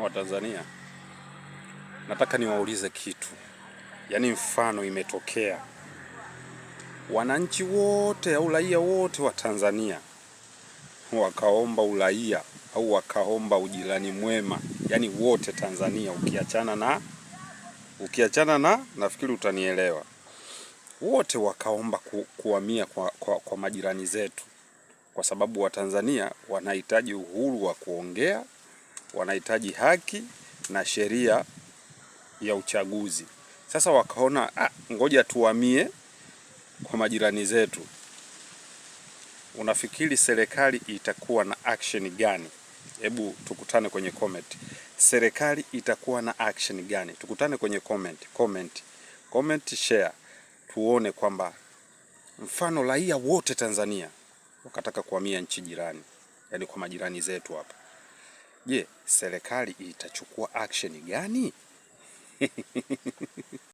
wa Tanzania, nataka niwaulize kitu. Yaani mfano imetokea wananchi wote au raia wote wa Tanzania wakaomba uraia au wakaomba ujirani mwema, yaani wote Tanzania, ukiachana na nafikiri utanielewa, wote wakaomba kuhamia kwa majirani zetu, kwa sababu Watanzania wanahitaji uhuru wa kuongea, wanahitaji haki na sheria ya uchaguzi. Sasa wakaona ngoja tuhamie kwa majirani zetu. Unafikiri serikali itakuwa na action gani? Hebu tukutane kwenye comment. Serikali itakuwa na action gani? Tukutane kwenye comment, share. Tuone kwamba mfano raia wote Tanzania wakataka kuhamia nchi jirani, yaani kwa majirani zetu hapa. Je, serikali itachukua action gani?